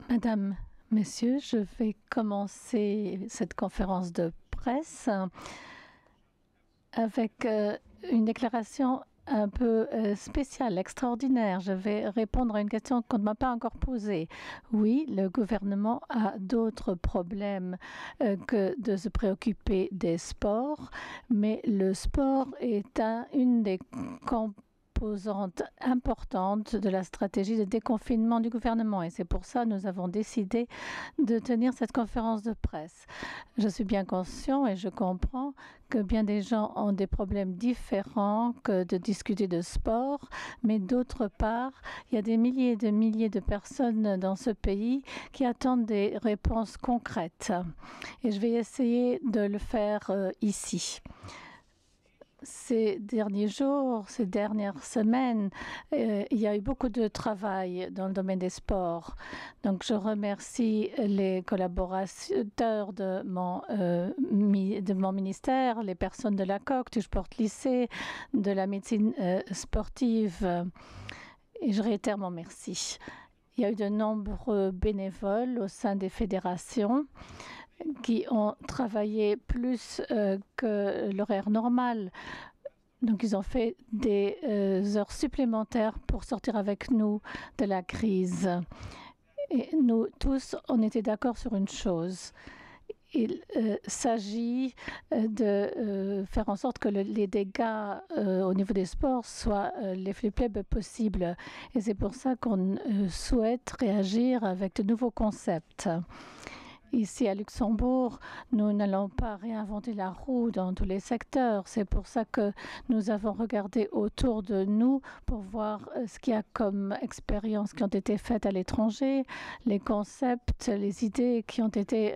Madame, Messieurs, je vais commencer cette conférence de presse avec une déclaration un peu spéciale, extraordinaire. Je vais répondre à une question qu'on ne m'a pas encore posée. Oui, le gouvernement a d'autres problèmes que de se préoccuper des sports, mais le sport est une des composantes importante de la stratégie de déconfinement du gouvernement et c'est pour ça que nous avons décidé de tenir cette conférence de presse. Je suis bien conscient et je comprends que bien des gens ont des problèmes différents que de discuter de sport, mais d'autre part, il y a des milliers et des milliers de personnes dans ce pays qui attendent des réponses concrètes et je vais essayer de le faire ici. Ces derniers jours, ces dernières semaines, il y a eu beaucoup de travail dans le domaine des sports. Donc, je remercie les collaborateurs de mon ministère, les personnes de la COC, du sport lycée, de la médecine sportive. Et je réitère mon merci. Il y a eu de nombreux bénévoles au sein des fédérations qui ont travaillé plus que l'horaire normal. Donc, ils ont fait des heures supplémentaires pour sortir avec nous de la crise. Et nous tous, on était d'accord sur une chose. Il s'agit de faire en sorte que les dégâts au niveau des sports soient les plus faibles possibles. Et c'est pour ça qu'on souhaite réagir avec de nouveaux concepts. Ici à Luxembourg, nous n'allons pas réinventer la roue dans tous les secteurs. C'est pour ça que nous avons regardé autour de nous pour voir ce qu'il y a comme expériences qui ont été faites à l'étranger, les concepts, les idées qui ont été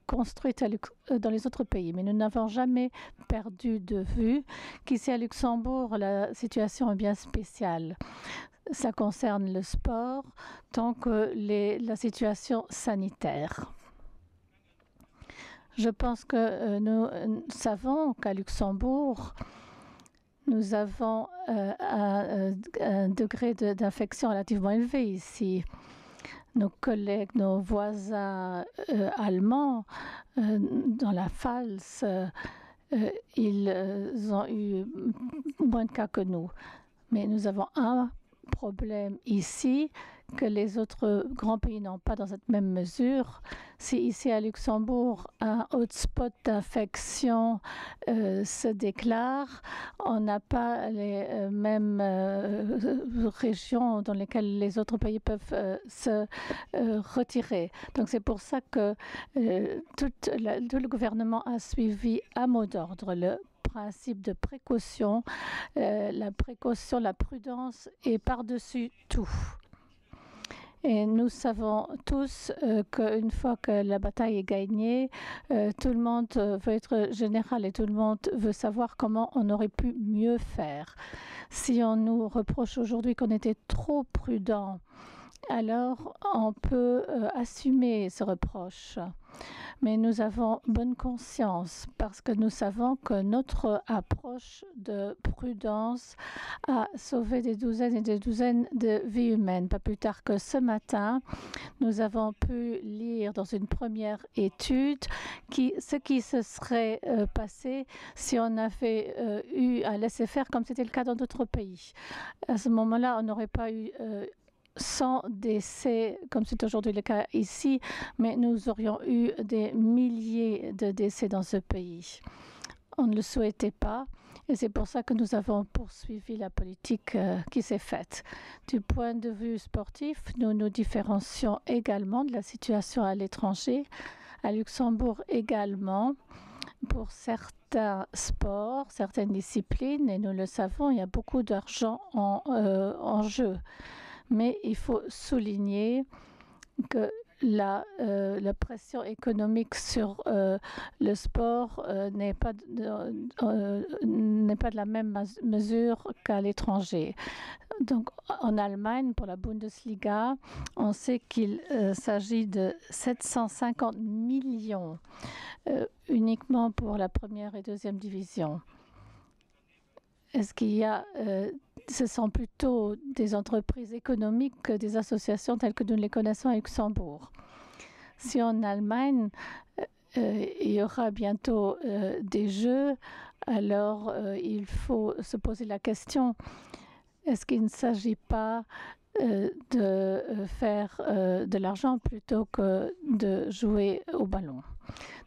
construites dans les autres pays. Mais nous n'avons jamais perdu de vue qu'ici à Luxembourg, la situation est bien spéciale. Ça concerne le sport tant que la situation sanitaire. Je pense que nous savons qu'à Luxembourg, nous avons un degré d'infection relativement élevé ici. Nos collègues, nos voisins allemands dans la Pfalz, ils ont eu moins de cas que nous. Mais nous avons un problème ici que les autres grands pays n'ont pas dans cette même mesure. Si ici à Luxembourg, un hotspot d'infection se déclare, on n'a pas les mêmes régions dans lesquelles les autres pays peuvent se retirer. Donc c'est pour ça que tout le gouvernement a suivi à mot d'ordre le principe de précaution, la prudence est par-dessus tout. Et nous savons tous qu'une fois que la bataille est gagnée, tout le monde veut être général et tout le monde veut savoir comment on aurait pu mieux faire. Si on nous reproche aujourd'hui qu'on était trop prudent, alors on peut assumer ce reproche. Mais nous avons bonne conscience parce que nous savons que notre approche de prudence a sauvé des douzaines et des douzaines de vies humaines. Pas plus tard que ce matin, nous avons pu lire dans une première étude ce qui se serait passé si on avait eu à laisser faire comme c'était le cas dans d'autres pays. À ce moment-là, on n'aurait pas eu 100 décès, comme c'est aujourd'hui le cas ici, mais nous aurions eu des milliers de décès dans ce pays. On ne le souhaitait pas et c'est pour ça que nous avons poursuivi la politique qui s'est faite. Du point de vue sportif, nous nous différencions également de la situation à l'étranger, à Luxembourg également, pour certains sports, certaines disciplines, et nous le savons, il y a beaucoup d'argent en jeu. Mais il faut souligner que la pression économique sur le sport n'est pas de la même mesure qu'à l'étranger. Donc, en Allemagne, pour la Bundesliga, on sait qu'il s'agit de 750 millions uniquement pour la première et deuxième division. Est-ce qu'il y a, ce sont plutôt des entreprises économiques que des associations telles que nous les connaissons à Luxembourg? Si en Allemagne, il y aura bientôt des jeux, alors il faut se poser la question, est-ce qu'il ne s'agit pas de faire de l'argent plutôt que de jouer au ballon?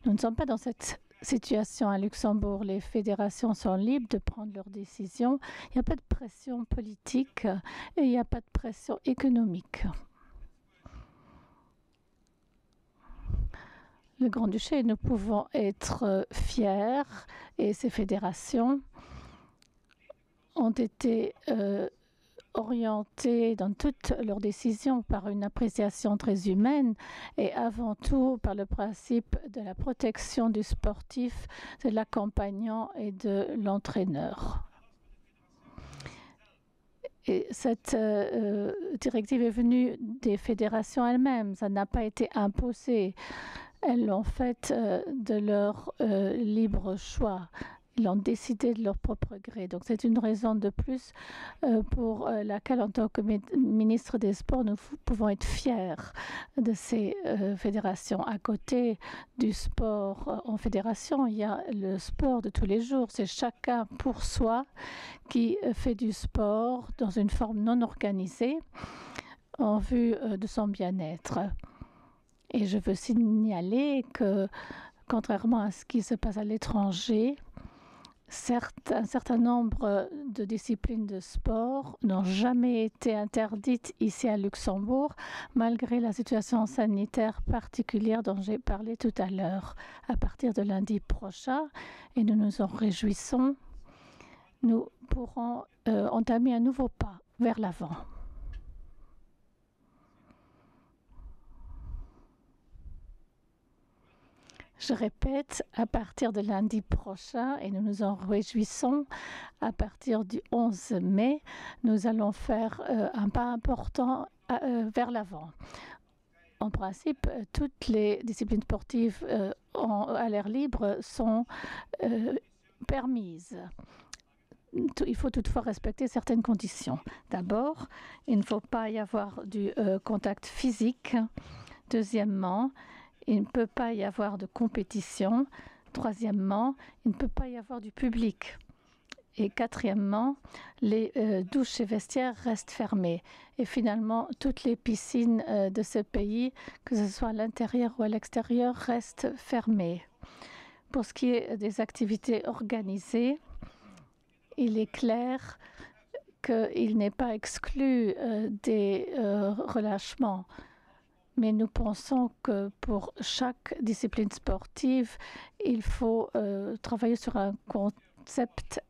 Nous ne sommes pas dans cette situation à Luxembourg. Les fédérations sont libres de prendre leurs décisions. Il n'y a pas de pression politique et il n'y a pas de pression économique. Le Grand-Duché, nous pouvons être fiers et ces fédérations ont été orientées dans toutes leurs décisions par une appréciation très humaine et avant tout par le principe de la protection du sportif, de l'accompagnant et de l'entraîneur. Et cette directive est venue des fédérations elles-mêmes, ça n'a pas été imposé. Elles l'ont fait de leur libre choix. Ils ont décidé de leur propre gré. Donc c'est une raison de plus pour laquelle, en tant que ministre des Sports, nous pouvons être fiers de ces fédérations. À côté du sport en fédération, il y a le sport de tous les jours. C'est chacun pour soi qui fait du sport dans une forme non organisée en vue de son bien-être. Et je veux signaler que, contrairement à ce qui se passe à l'étranger, un certain nombre de disciplines de sport n'ont jamais été interdites ici à Luxembourg, malgré la situation sanitaire particulière dont j'ai parlé tout à l'heure. À partir de lundi prochain, et nous nous en réjouissons, nous pourrons entamer un nouveau pas vers l'avant. Je répète, à partir de lundi prochain, et nous nous en réjouissons, à partir du 11 mai, nous allons faire un pas important vers l'avant. En principe, toutes les disciplines sportives à l'air libre sont permises. Il faut toutefois respecter certaines conditions. D'abord, il ne faut pas y avoir du contact physique. Deuxièmement, il ne peut pas y avoir de compétition. Troisièmement, il ne peut pas y avoir du public. Et quatrièmement, les douches et vestiaires restent fermés. Et finalement, toutes les piscines de ce pays, que ce soit à l'intérieur ou à l'extérieur, restent fermées. Pour ce qui est des activités organisées, il est clair qu'il n'est pas exclu des relâchements. Mais nous pensons que pour chaque discipline sportive, il faut travailler sur un concept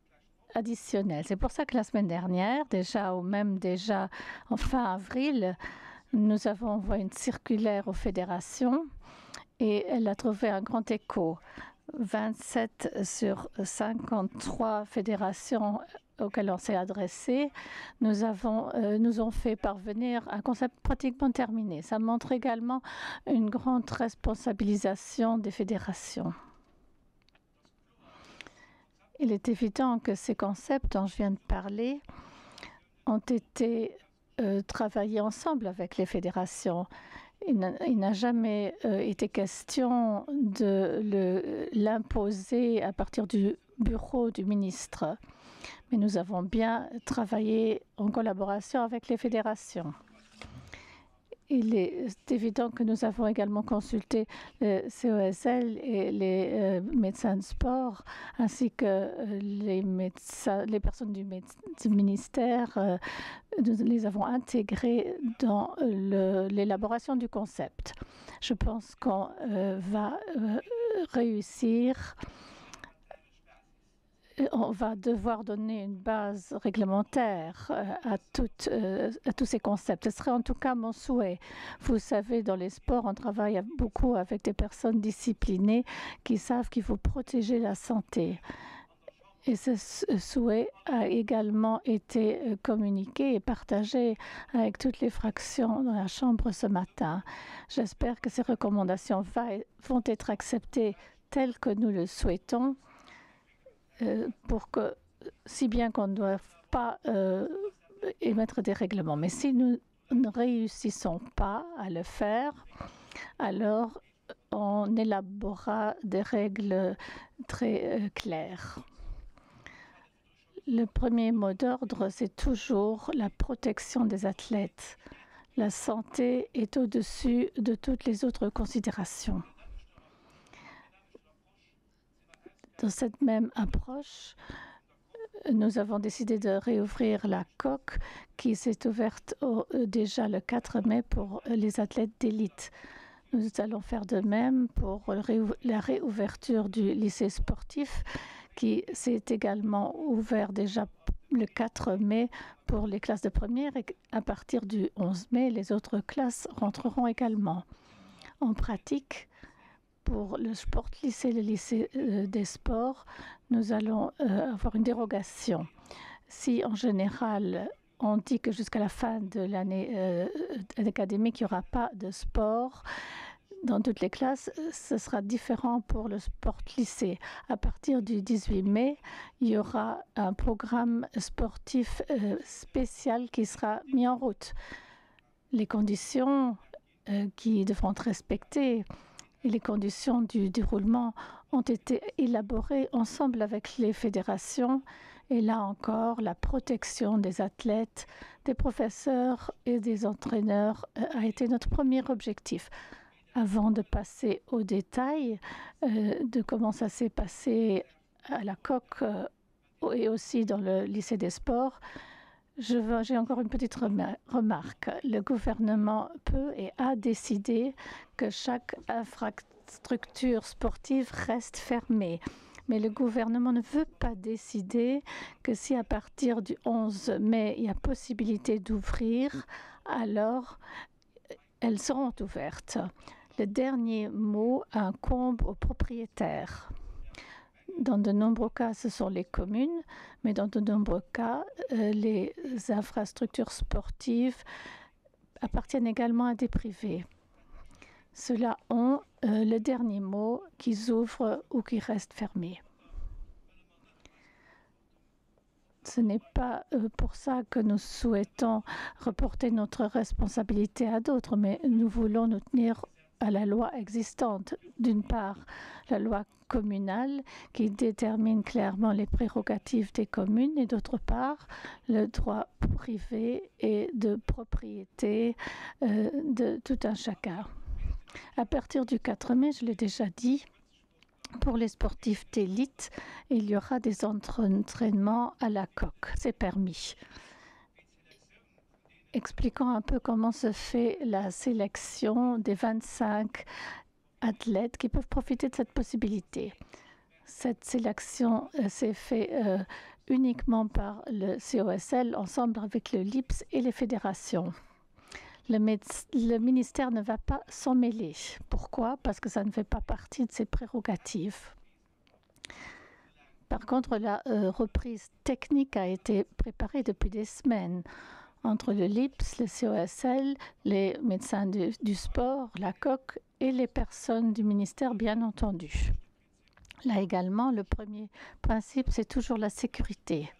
additionnel. C'est pour ça que la semaine dernière, déjà, ou même déjà en fin avril, nous avons envoyé une circulaire aux fédérations et elle a trouvé un grand écho. 27 sur 53 fédérations auxquelles on s'est adressé, nous ont fait parvenir un concept pratiquement terminé. Ça montre également une grande responsabilisation des fédérations. Il est évident que ces concepts dont je viens de parler ont été travaillés ensemble avec les fédérations. Il n'a jamais été question de l'imposer à partir du bureau du ministre. Mais nous avons bien travaillé en collaboration avec les fédérations. Il est évident que nous avons également consulté le COSL et les médecins de sport, ainsi que les personnes du ministère. Nous les avons intégrés dans l'élaboration du concept. Je pense qu'on va réussir. On va devoir donner une base réglementaire à tous ces concepts. Ce serait en tout cas mon souhait. Vous savez, dans les sports, on travaille beaucoup avec des personnes disciplinées qui savent qu'il faut protéger la santé. Et ce souhait a également été communiqué et partagé avec toutes les fractions dans la Chambre ce matin. J'espère que ces recommandations vont être acceptées telles que nous le souhaitons, pour que si bien qu'on ne doit pas émettre des règlements. Mais si nous ne réussissons pas à le faire, alors on élaborera des règles très claires. Le premier mot d'ordre, c'est toujours la protection des athlètes. La santé est au-dessus de toutes les autres considérations. Dans cette même approche, nous avons décidé de réouvrir la coque qui s'est ouverte déjà le 4 mai pour les athlètes d'élite. Nous allons faire de même pour la réouverture du lycée sportif qui s'est également ouvert déjà le 4 mai pour les classes de première et à partir du 11 mai, les autres classes rentreront également. En pratique, pour le sport lycée, le lycée des sports, nous allons avoir une dérogation. Si en général, on dit que jusqu'à la fin de l'année académique, il n'y aura pas de sport dans toutes les classes, ce sera différent pour le sport lycée. À partir du 18 mai, il y aura un programme sportif spécial qui sera mis en route. Les conditions qui devront être respectées et les conditions du déroulement ont été élaborées ensemble avec les fédérations. Et là encore, la protection des athlètes, des professeurs et des entraîneurs a été notre premier objectif. Avant de passer aux détails de comment ça s'est passé à la coque et aussi dans le lycée des sports, j'ai encore une petite remarque. Le gouvernement peut et a décidé que chaque infrastructure sportive reste fermée. Mais le gouvernement ne veut pas décider que si à partir du 11 mai, il y a possibilité d'ouvrir, alors elles seront ouvertes. Le dernier mot incombe aux propriétaires. Dans de nombreux cas, ce sont les communes, mais dans de nombreux cas, les infrastructures sportives appartiennent également à des privés. Ceux-là ont le dernier mot, qu'ils ouvrent ou qu'ils restent fermés. Ce n'est pas pour ça que nous souhaitons reporter notre responsabilité à d'autres, mais nous voulons nous tenir à la loi existante. D'une part, la loi communale qui détermine clairement les prérogatives des communes et d'autre part, le droit privé et de propriété de tout un chacun. À partir du 4 mai, je l'ai déjà dit, pour les sportifs d'élite, il y aura des entraînements à la coque. C'est permis. Expliquons un peu comment se fait la sélection des 25 athlètes qui peuvent profiter de cette possibilité. Cette sélection s'est faite uniquement par le COSL, ensemble avec le LIPS et les fédérations. Le ministère ne va pas s'en mêler. Pourquoi? Parce que ça ne fait pas partie de ses prérogatives. Par contre, la reprise technique a été préparée depuis des semaines entre le LIPS, le COSL, les médecins du sport, la COC et les personnes du ministère, bien entendu. Là également, le premier principe, c'est toujours la sécurité.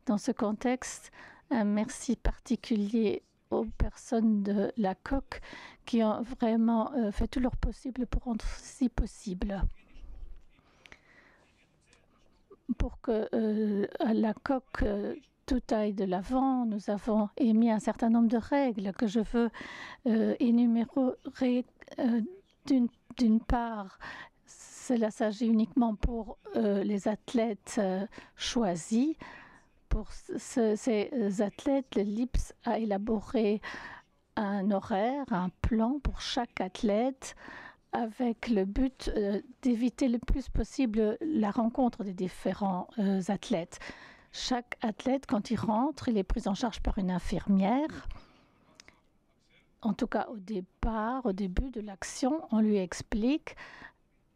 Dans ce contexte, un merci particulier aux personnes de la COC qui ont vraiment fait tout leur possible pour rendre si possible. Pour que la COC tout aille de l'avant, nous avons émis un certain nombre de règles que je veux énumérer. D'une part, cela s'agit uniquement pour les athlètes choisis. Pour ces athlètes, le LIPS a élaboré un horaire, un plan pour chaque athlète avec le but d'éviter le plus possible la rencontre des différents athlètes. Chaque athlète, quand il rentre, il est pris en charge par une infirmière. En tout cas, au début de l'action, on lui explique,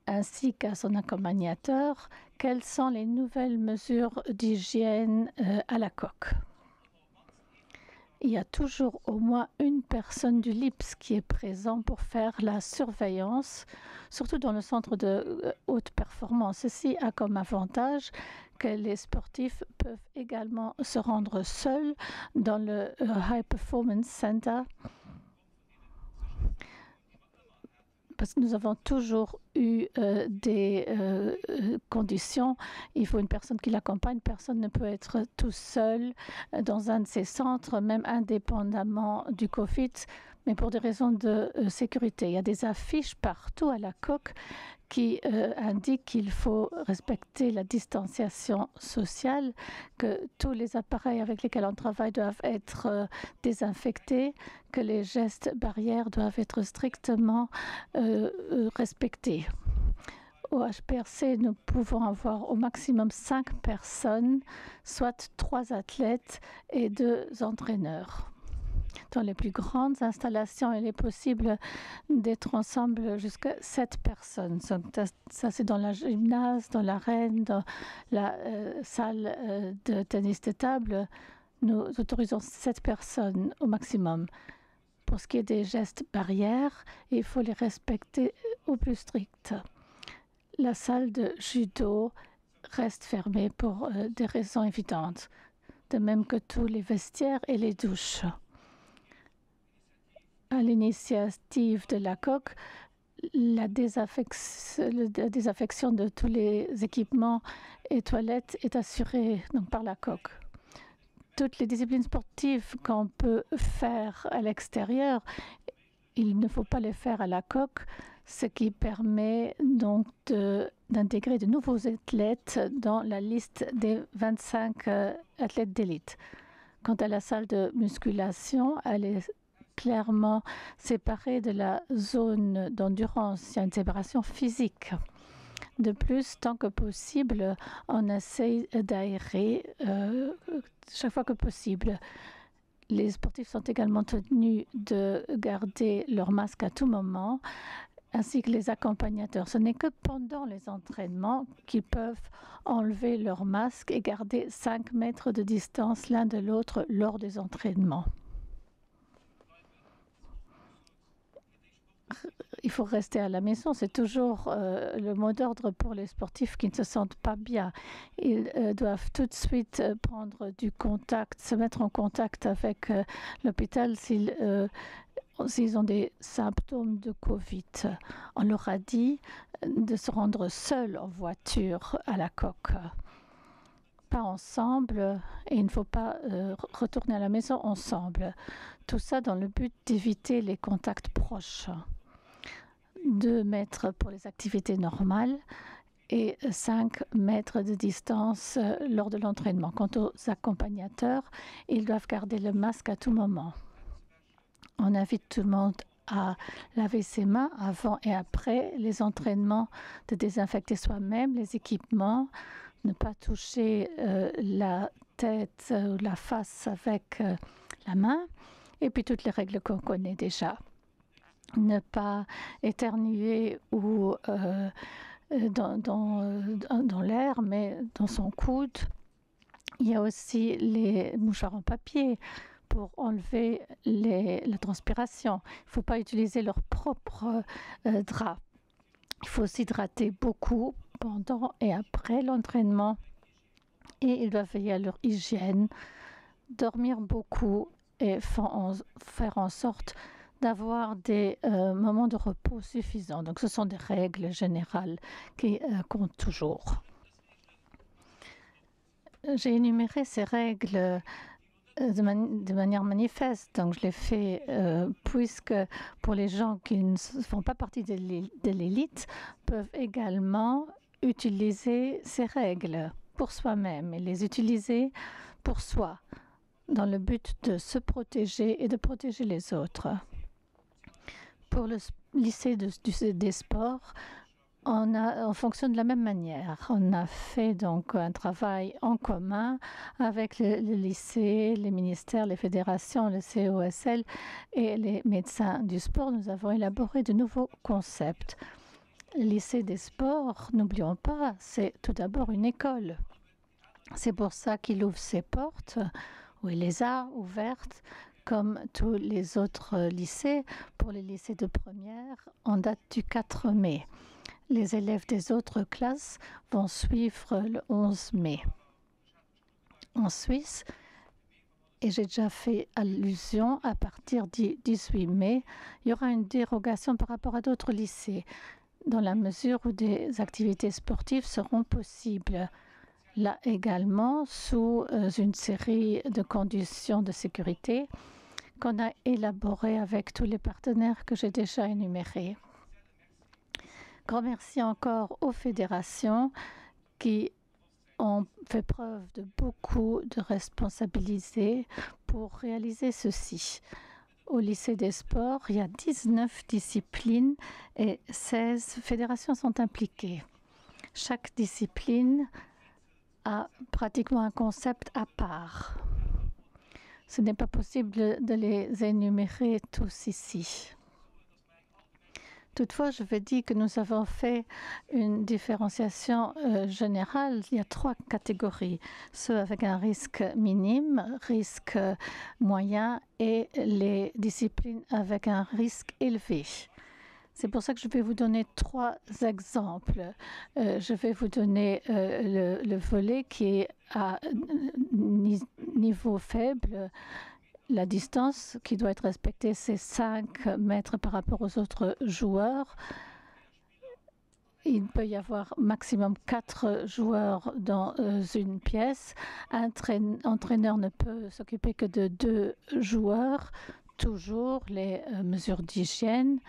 ainsi qu'à son accompagnateur, quelles sont les nouvelles mesures d'hygiène à la coque. il y a toujours au moins une personne du LIPS qui est présente pour faire la surveillance, surtout dans le centre de haute performance. Ceci a comme avantage que les sportifs peuvent également se rendre seuls dans le High Performance Center, parce que nous avons toujours eu des conditions. Il faut une personne qui l'accompagne. Personne ne peut être tout seul dans un de ces centres, même indépendamment du COVID, mais pour des raisons de sécurité. Il y a des affiches partout à la coque qui indiquent qu'il faut respecter la distanciation sociale, que tous les appareils avec lesquels on travaille doivent être désinfectés, que les gestes barrières doivent être strictement respectés. Au HPRC, nous pouvons avoir au maximum 5 personnes, soit 3 athlètes et 2 entraîneurs. Dans les plus grandes installations, il est possible d'être ensemble jusqu'à 7 personnes. Ça, c'est dans la gymnase, dans l'arène, dans la salle de tennis de table. Nous autorisons 7 personnes au maximum. Pour ce qui est des gestes barrières, il faut les respecter au plus strict. La salle de judo reste fermée pour des raisons évidentes, de même que tous les vestiaires et les douches. À l'initiative de la COC, la désaffection de tous les équipements et toilettes est assurée donc, par la COC. Toutes les disciplines sportives qu'on peut faire à l'extérieur, il ne faut pas les faire à la COC, ce qui permet donc d'intégrer de nouveaux athlètes dans la liste des 25 athlètes d'élite. Quant à la salle de musculation, elle est clairement séparée de la zone d'endurance. Il y a une séparation physique. De plus, tant que possible, on essaye d'aérer chaque fois que possible. Les sportifs sont également tenus de garder leur masque à tout moment, ainsi que les accompagnateurs. Ce n'est que pendant les entraînements qu'ils peuvent enlever leur masque et garder 5 mètres de distance l'un de l'autre lors des entraînements. Il faut rester à la maison. C'est toujours le mot d'ordre pour les sportifs qui ne se sentent pas bien. Ils doivent tout de suite prendre du contact, se mettre en contact avec l'hôpital s'ils ont des symptômes de Covid. On leur a dit de se rendre seuls en voiture à la coque. Pas ensemble, et il ne faut pas retourner à la maison ensemble. Tout ça dans le but d'éviter les contacts proches. 2 mètres pour les activités normales et 5 mètres de distance lors de l'entraînement. Quant aux accompagnateurs, ils doivent garder le masque à tout moment. On invite tout le monde à laver ses mains avant et après les entraînements, de désinfecter soi-même les équipements, ne pas toucher la tête ou la face avec la main, et puis toutes les règles qu'on connaît déjà. Ne pas éternuer ou dans l'air, mais dans son coude. Il y a aussi les mouchoirs en papier pour enlever la transpiration. Il ne faut pas utiliser leur propre drap. Il faut s'hydrater beaucoup pendant et après l'entraînement. Et ils doivent veiller à leur hygiène, dormir beaucoup et faire en sorte d'avoir des moments de repos suffisants. Donc, ce sont des règles générales qui comptent toujours. J'ai énuméré ces règles de manière manifeste. Donc, je l'ai fait puisque pour les gens qui ne font pas partie de l'élite peuvent également utiliser ces règles pour soi-même et les utiliser pour soi dans le but de se protéger et de protéger les autres. Pour le lycée des sports, on fonctionne de la même manière. On a fait donc un travail en commun avec le lycée, les ministères, les fédérations, le COSL et les médecins du sport. Nous avons élaboré de nouveaux concepts. Le lycée des sports, n'oublions pas, c'est tout d'abord une école. C'est pour ça qu'il ouvre ses portes Oui, il les a ouvertes comme tous les autres lycées. Pour les lycées de première, en date du 4 mai. Les élèves des autres classes vont suivre le 11 mai. En Suisse, et j'ai déjà fait allusion, à partir du 18 mai, il y aura une dérogation par rapport à d'autres lycées, dans la mesure où des activités sportives seront possibles. Là également, sous une série de conditions de sécurité qu'on a élaborées avec tous les partenaires que j'ai déjà énumérés. Grand merci encore aux fédérations qui ont fait preuve de beaucoup de responsabilité pour réaliser ceci. Au lycée des sports, il y a 19 disciplines et 16 fédérations sont impliquées. Chaque discipline a pratiquement un concept à part. Ce n'est pas possible de les énumérer tous ici. Toutefois, je veux dire que nous avons fait une différenciation générale. Il y a 3 catégories. Ceux avec un risque minime, risque moyen et les disciplines avec un risque élevé. C'est pour ça que je vais vous donner 3 exemples. Je vais vous donner le volley qui est à niveau faible. La distance qui doit être respectée, c'est 5 mètres par rapport aux autres joueurs. Il peut y avoir maximum 4 joueurs dans une pièce. Un entraîneur ne peut s'occuper que de 2 joueurs. Toujours les mesures d'hygiène.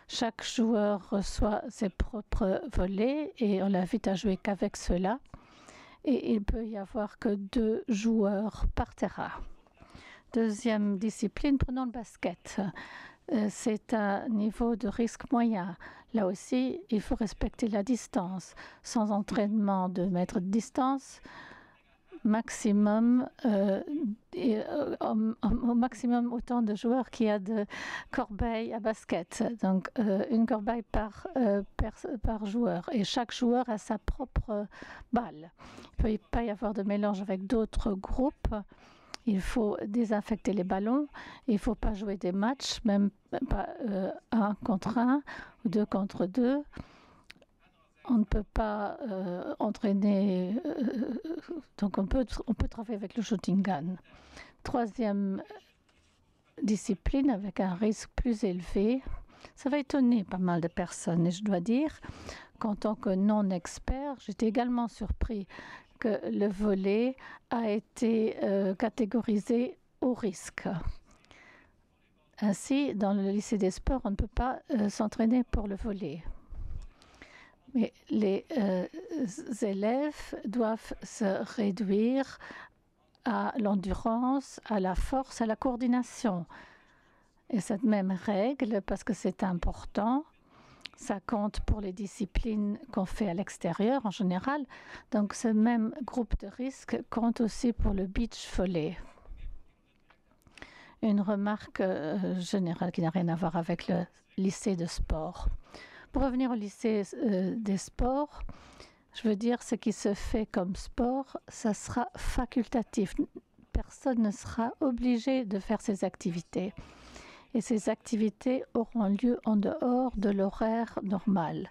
Chaque joueur reçoit ses propres volets et on l'invite à jouer qu'avec cela. Et il peut y avoir que 2 joueurs par terrain. Deuxième discipline, prenons le basket. C'est un niveau de risque moyen. Là aussi, il faut respecter la distance. Sans entraînement de mètres de distance, maximum, au maximum autant de joueurs qu'il y a de corbeilles à basket. Donc, une corbeille par joueur. Et chaque joueur a sa propre balle. Il ne peut pas y avoir de mélange avec d'autres groupes. Il faut désinfecter les ballons. Il ne faut pas jouer des matchs, même pas 1 contre 1 ou 2 contre 2. On ne peut pas entraîner. Donc, on peut travailler avec le shooting gun. Troisième discipline avec un risque plus élevé. Ça va étonner pas mal de personnes. Et je dois dire qu'en tant que non-expert, j'étais également surpris que le volley a été catégorisé au risque. Ainsi, dans le lycée des sports, on ne peut pas s'entraîner pour le volley. Mais les élèves doivent se réduire à l'endurance, à la force, à la coordination. Et cette même règle, parce que c'est important, ça compte pour les disciplines qu'on fait à l'extérieur en général. Donc, ce même groupe de risque compte aussi pour le beach volley. Une remarque générale qui n'a rien à voir avec le lycée de sport. Pour revenir au lycée des sports, je veux dire ce qui se fait comme sport, ça sera facultatif. Personne ne sera obligé de faire ces activités. Et ces activités auront lieu en dehors de l'horaire normal.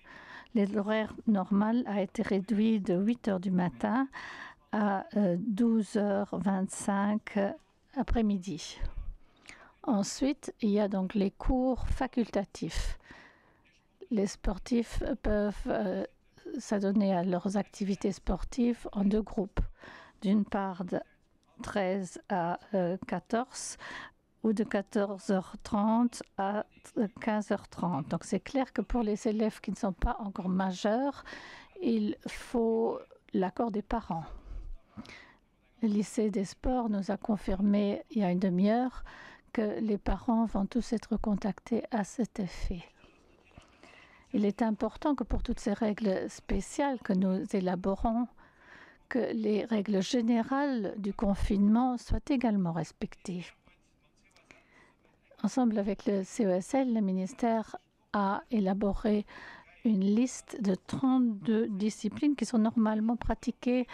L'horaire normal a été réduit de 8 heures du matin à 12h25 après-midi. Ensuite, il y a donc les cours facultatifs. Les sportifs peuvent s'adonner à leurs activités sportives en 2 groupes. D'une part, de 13 à 14 ou de 14h30 à 15h30. Donc, c'est clair que pour les élèves qui ne sont pas encore majeurs, il faut l'accord des parents. Le lycée des sports nous a confirmé il y a une demi-heure que les parents vont tous être contactés à cet effet. Il est important que pour toutes ces règles spéciales que nous élaborons, que les règles générales du confinement soient également respectées. Ensemble avec le CESL, le ministère a élaboré une liste de 32 disciplines qui sont normalement pratiquées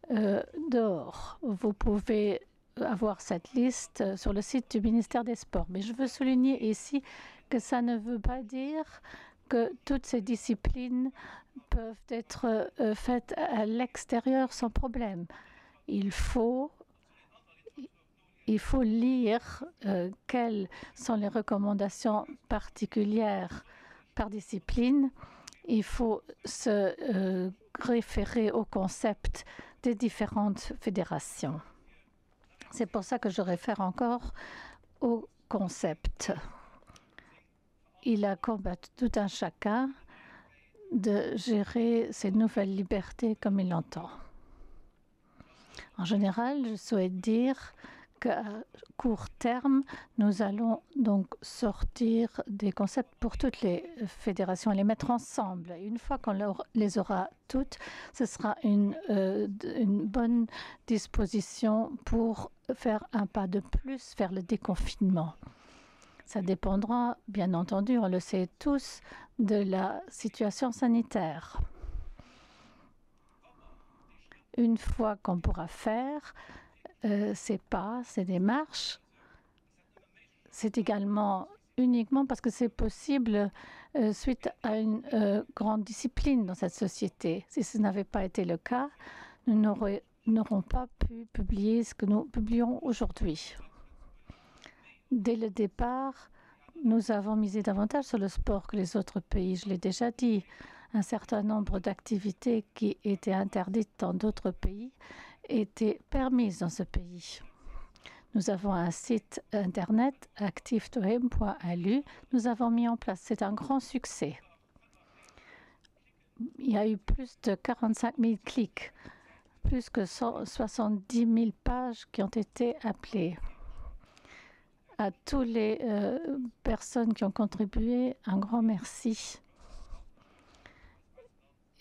dehors. Vous pouvez avoir cette liste sur le site du ministère des Sports. Mais je veux souligner ici que ça ne veut pas dire que toutes ces disciplines peuvent être faites à l'extérieur sans problème. Il faut lire quelles sont les recommandations particulières par discipline. Il faut se référer au concept des différentes fédérations. C'est pour ça que je réfère encore au concept. Il incombe tout un chacun de gérer ces nouvelles libertés comme il l'entend. En général, je souhaite dire qu'à court terme, nous allons donc sortir des concepts pour toutes les fédérations et les mettre ensemble. Et une fois qu'on les aura toutes, ce sera une bonne disposition pour faire un pas de plus vers le déconfinement. Ça dépendra, bien entendu, on le sait tous, de la situation sanitaire. Une fois qu'on pourra faire ces pas, ces démarches, c'est également uniquement parce que c'est possible suite à une grande discipline dans cette société. Si ce n'avait pas été le cas, nous n'aurons pas pu publier ce que nous publions aujourd'hui. Dès le départ, nous avons misé davantage sur le sport que les autres pays. Je l'ai déjà dit, un certain nombre d'activités qui étaient interdites dans d'autres pays étaient permises dans ce pays. Nous avons un site internet, activetohim.lu. Nous avons mis en place. C'est un grand succès. Il y a eu plus de 45 000 clics, plus que 170 000 pages qui ont été appelées. À toutes les personnes qui ont contribué, un grand merci.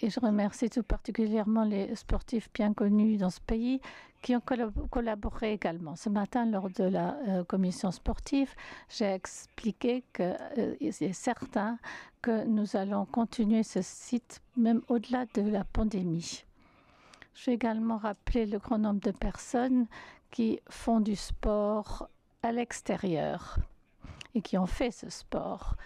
Et je remercie tout particulièrement les sportifs bien connus dans ce pays qui ont collaboré également. Ce matin, lors de la commission sportive, j'ai expliqué que c'est certain que nous allons continuer ce site même au-delà de la pandémie. Je vais également rappeler le grand nombre de personnes qui font du sport à l'extérieur et qui ont fait ce sport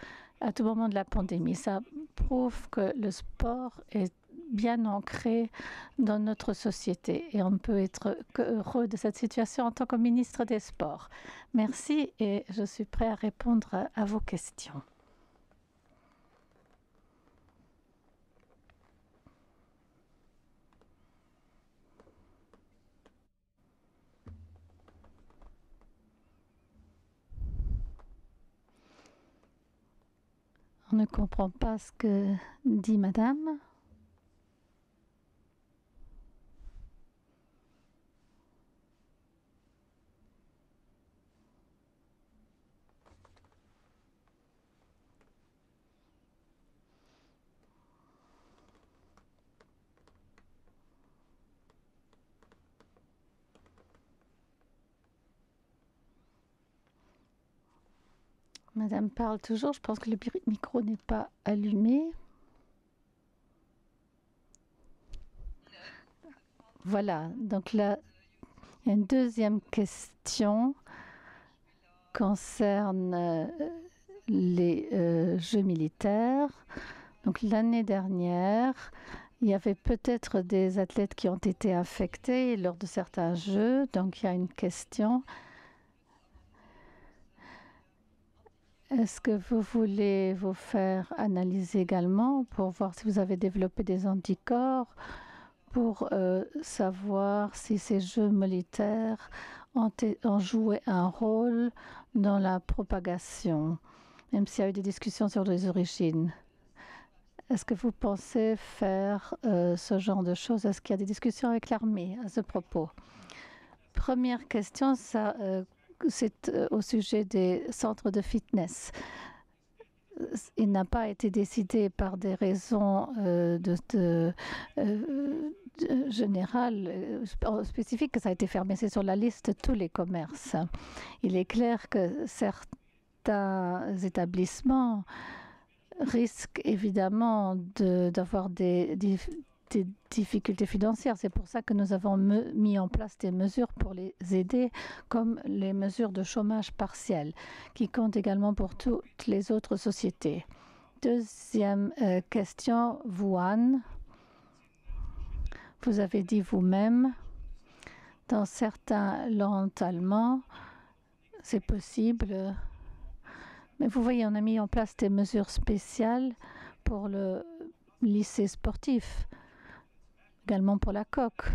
à tout moment de la pandémie. Ça prouve que le sport est bien ancré dans notre société et on peut être heureux de cette situation en tant que ministre des Sports. Merci et je suis prêt à répondre à vos questions. On ne comprend pas ce que dit Madame. Madame parle toujours. Je pense que le micro n'est pas allumé. Voilà. Donc là, il y a une deuxième question concerne les jeux militaires. Donc l'année dernière, il y avait peut-être des athlètes qui ont été infectés lors de certains jeux. Donc il y a une question. Est-ce que vous voulez vous faire analyser également pour voir si vous avez développé des anticorps, pour savoir si ces jeux militaires ont joué un rôle dans la propagation, même s'il y a eu des discussions sur les origines? Est-ce que vous pensez faire ce genre de choses? Est-ce qu'il y a des discussions avec l'armée à ce propos? Première question, ça... c'est au sujet des centres de fitness. Il n'a pas été décidé par des raisons générales, spécifiques, que ça a été fermé. C'est sur la liste de tous les commerces. Il est clair que certains établissements risquent évidemment d'avoir des des difficultés financières. C'est pour ça que nous avons mis en place des mesures pour les aider, comme les mesures de chômage partiel, qui comptent également pour toutes les autres sociétés. Deuxième question, Wuhan. Vous avez dit vous-même, dans certains lands allemands, c'est possible. Mais vous voyez, on a mis en place des mesures spéciales pour le lycée sportif, également pour la coque.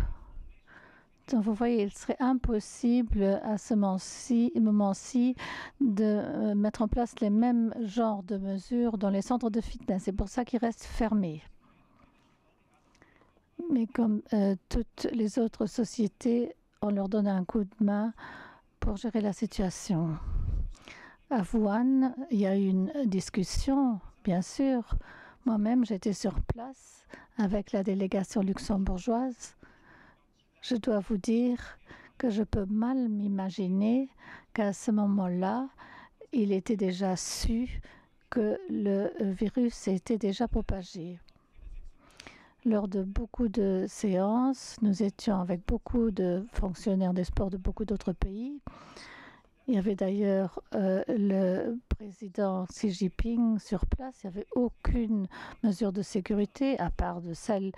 Donc vous voyez, il serait impossible à ce moment-ci de mettre en place les mêmes genres de mesures dans les centres de fitness. C'est pour ça qu'ils restent fermés. Mais comme toutes les autres sociétés, on leur donne un coup de main pour gérer la situation. À Wuhan, il y a eu une discussion, bien sûr. Moi-même, j'étais sur place avec la délégation luxembourgeoise. Je dois vous dire que je peux mal m'imaginer qu'à ce moment-là, il était déjà su que le virus était déjà propagé. Lors de beaucoup de séances, nous étions avec beaucoup de fonctionnaires des sports de beaucoup d'autres pays. Il y avait d'ailleurs le président Xi Jinping sur place. Il n'y avait aucune mesure de sécurité, à part de celle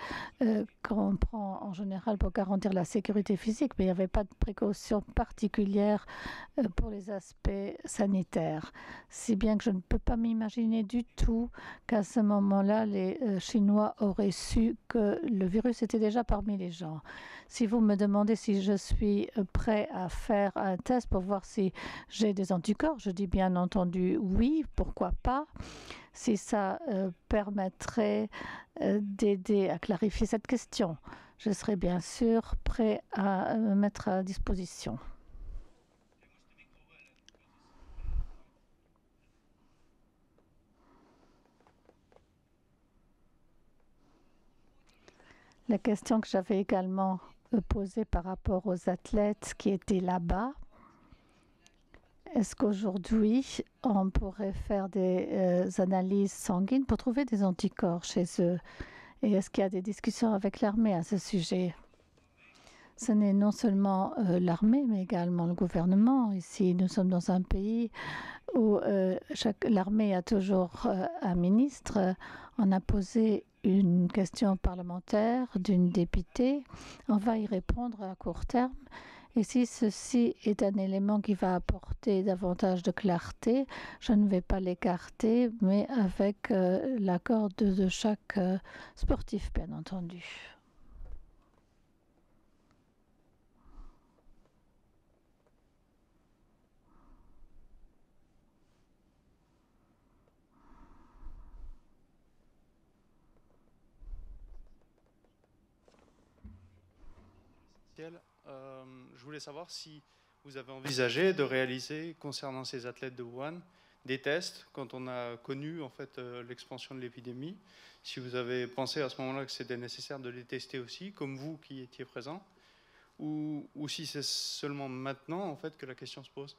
qu'on prend en général pour garantir la sécurité physique, mais il n'y avait pas de précautions particulières pour les aspects sanitaires. Si bien que je ne peux pas m'imaginer du tout qu'à ce moment-là, les Chinois auraient su que le virus était déjà parmi les gens. Si vous me demandez si je suis prêt à faire un test pour voir si j'ai des anticorps, je dis bien entendu oui, pourquoi pas, si ça permettrait d'aider à clarifier cette question. Je serai bien sûr prêt à me mettre à disposition. La question que j'avais également posée par rapport aux athlètes qui étaient là-bas, est-ce qu'aujourd'hui, on pourrait faire des analyses sanguines pour trouver des anticorps chez eux? Et est-ce qu'il y a des discussions avec l'armée à ce sujet? Ce n'est non seulement l'armée, mais également le gouvernement. Ici, nous sommes dans un pays où l'armée a toujours un ministre. On a posé une question parlementaire d'une députée. On va y répondre à court terme. Et si ceci est un élément qui va apporter davantage de clarté, je ne vais pas l'écarter, mais avec l'accord de chaque sportif, bien entendu. Je voulais savoir si vous avez envisagé de réaliser, concernant ces athlètes de Wuhan, des tests quand on a connu en fait l'expansion de l'épidémie. Si vous avez pensé à ce moment-là que c'était nécessaire de les tester aussi, comme vous qui étiez présent, ou si c'est seulement maintenant en fait que la question se pose.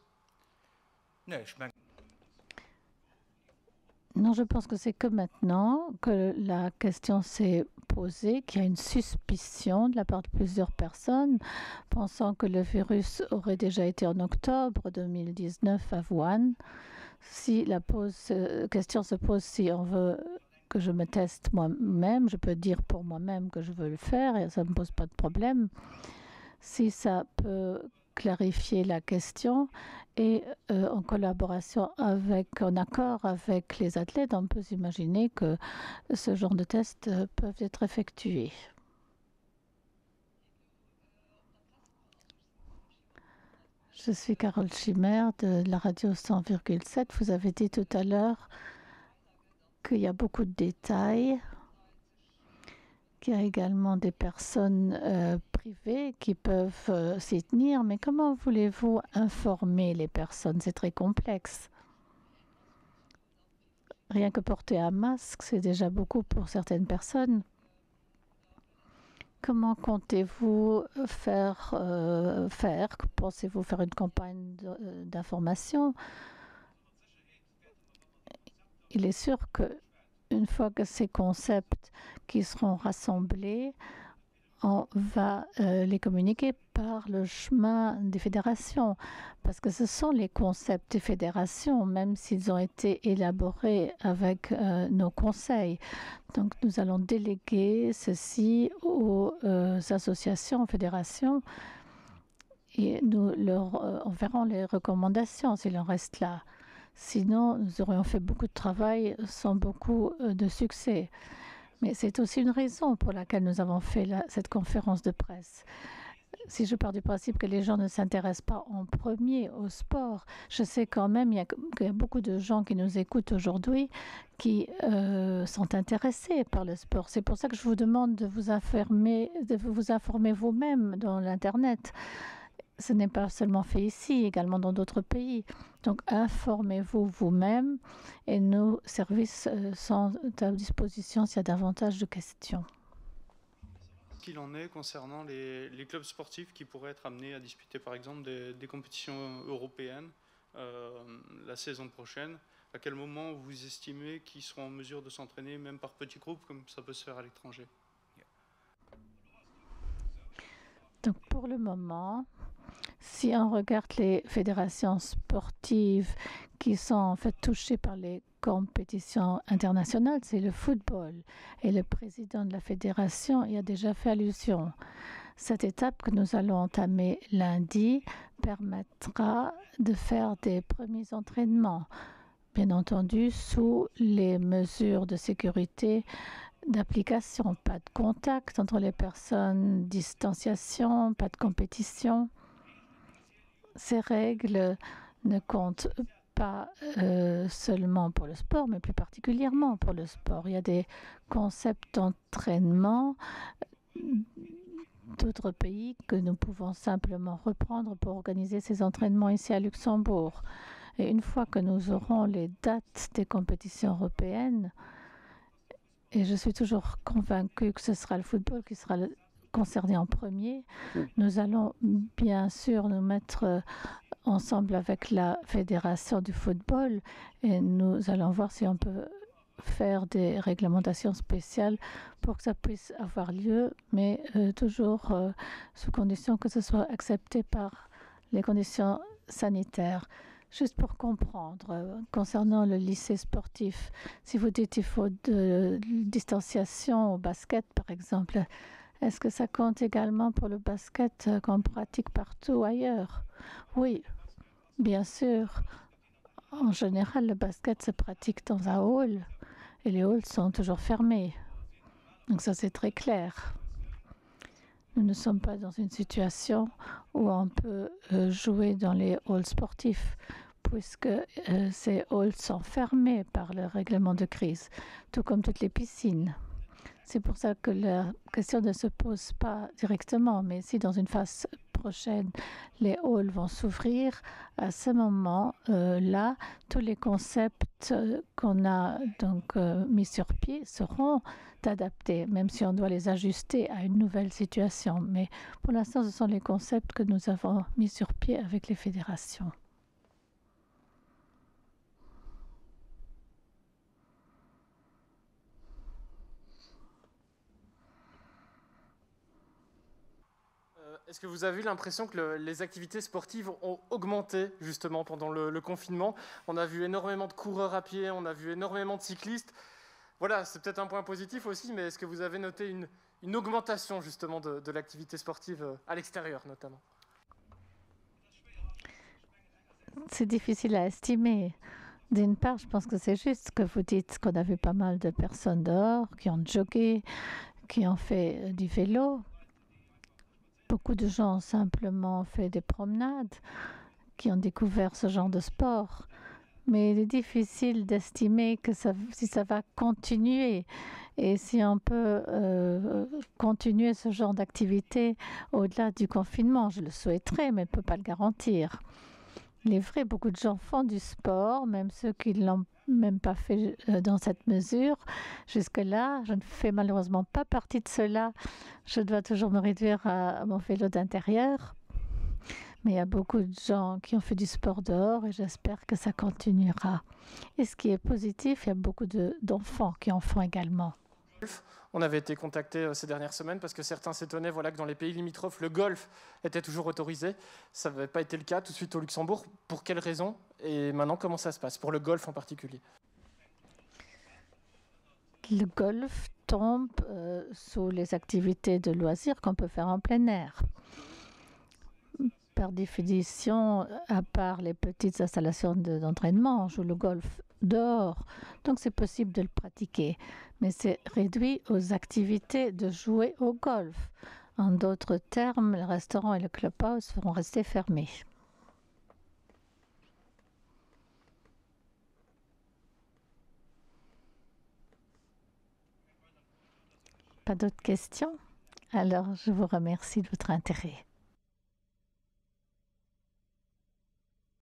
Non, je pense que c'est que maintenant que la question s'est posée, qu'il y a une suspicion de la part de plusieurs personnes, pensant que le virus aurait déjà été en octobre 2019 à Wuhan. Si la question se pose si on veut que je me teste moi-même, je peux dire pour moi-même que je veux le faire et ça ne me pose pas de problème. Si ça peut clarifier la question et en collaboration en accord avec les athlètes, on peut s'imaginer que ce genre de tests peuvent être effectués. Je suis Carole Schimmer de la radio 100,7. Vous avez dit tout à l'heure qu'il y a beaucoup de détails, qu'il y a également des personnes privées qui peuvent s'y tenir. Mais comment voulez-vous informer les personnes? C'est très complexe. Rien que porter un masque, c'est déjà beaucoup pour certaines personnes. Comment comptez-vous faire Pensez-vous faire une campagne d'information? Il est sûr que une fois que ces concepts qui seront rassemblés, on va les communiquer par le chemin des fédérations, parce que ce sont les concepts des fédérations, même s'ils ont été élaborés avec nos conseils. Donc nous allons déléguer ceci aux associations, aux fédérations, et nous leur enverrons les recommandations s'il en reste là. Sinon, nous aurions fait beaucoup de travail sans beaucoup de succès. Mais c'est aussi une raison pour laquelle nous avons fait cette conférence de presse. Si je pars du principe que les gens ne s'intéressent pas en premier au sport, je sais quand même qu'il y a beaucoup de gens qui nous écoutent aujourd'hui qui sont intéressés par le sport. C'est pour ça que je vous demande de vous informer vous-même dans l'Internet. Ce n'est pas seulement fait ici, également dans d'autres pays. Donc, informez-vous vous-même et nos services sont à disposition s'il y a davantage de questions. Qu'il en est concernant les clubs sportifs qui pourraient être amenés à disputer, par exemple, des compétitions européennes la saison prochaine. À quel moment vous estimez qu'ils seront en mesure de s'entraîner, même par petits groupes, comme ça peut se faire à l'étranger? Donc, pour le moment, si on regarde les fédérations sportives qui sont en fait touchées par les compétitions internationales, c'est le football. Et le président de la fédération y a déjà fait allusion. Cette étape que nous allons entamer lundi permettra de faire des premiers entraînements, bien entendu sous les mesures de sécurité d'application. Pas de contact entre les personnes, distanciation, pas de compétition. Ces règles ne comptent pas seulement pour le sport, mais plus particulièrement pour le sport. Il y a des concepts d'entraînement d'autres pays que nous pouvons simplement reprendre pour organiser ces entraînements ici à Luxembourg. Et une fois que nous aurons les dates des compétitions européennes, et je suis toujours convaincue que ce sera le football qui sera concerné en premier, nous allons bien sûr nous mettre ensemble avec la fédération du football et nous allons voir si on peut faire des réglementations spéciales pour que ça puisse avoir lieu, mais toujours sous condition que ce soit accepté par les conditions sanitaires. Juste pour comprendre, concernant le lycée sportif, si vous dites qu'il faut de distanciation au basket, par exemple, est-ce que ça compte également pour le basket qu'on pratique partout ailleurs? Oui, bien sûr. En général, le basket se pratique dans un hall et les halls sont toujours fermés. Donc ça, c'est très clair. Nous ne sommes pas dans une situation où on peut jouer dans les halls sportifs, puisque ces halls sont fermés par le règlement de crise, tout comme toutes les piscines. C'est pour ça que la question ne se pose pas directement, mais si dans une phase prochaine, les halls vont s'ouvrir, à ce moment-là, tous les concepts qu'on a donc mis sur pied seront adaptés, même si on doit les ajuster à une nouvelle situation. Mais pour l'instant, ce sont les concepts que nous avons mis sur pied avec les fédérations. Est-ce que vous avez eu l'impression que les activités sportives ont augmenté justement pendant le confinement? On a vu énormément de coureurs à pied, on a vu énormément de cyclistes. Voilà, c'est peut-être un point positif aussi, mais est-ce que vous avez noté une augmentation justement de l'activité sportive à l'extérieur notamment? C'est difficile à estimer. D'une part, je pense que c'est juste que vous dites qu'on a vu pas mal de personnes dehors, qui ont jogué, qui ont fait du vélo. Beaucoup de gens ont simplement fait des promenades, qui ont découvert ce genre de sport. Mais il est difficile d'estimer que si ça va continuer et si on peut continuer ce genre d'activité au-delà du confinement. Je le souhaiterais, mais je ne peux pas le garantir. Il est vrai, beaucoup de gens font du sport, même ceux qui ne l'ont même pas fait dans cette mesure. Jusque-là, je ne fais malheureusement pas partie de cela. Je dois toujours me réduire à mon vélo d'intérieur. Mais il y a beaucoup de gens qui ont fait du sport dehors et j'espère que ça continuera. Et ce qui est positif, il y a beaucoup d'enfants qui en font également. On avait été contacté ces dernières semaines parce que certains s'étonnaient que dans les pays limitrophes, le golf était toujours autorisé. Ça n'avait pas été le cas tout de suite au Luxembourg. Pour quelles raisons? Et maintenant, comment ça se passe, pour le golf en particulier? Le golf tombe sous les activités de loisirs qu'on peut faire en plein air. Par définition, à part les petites installations d'entraînement, on joue le golf dehors. Donc c'est possible de le pratiquer. Mais c'est réduit aux activités de jouer au golf. En d'autres termes, le restaurant et le clubhouse seront restés fermés. Pas d'autres questions? Alors, je vous remercie de votre intérêt.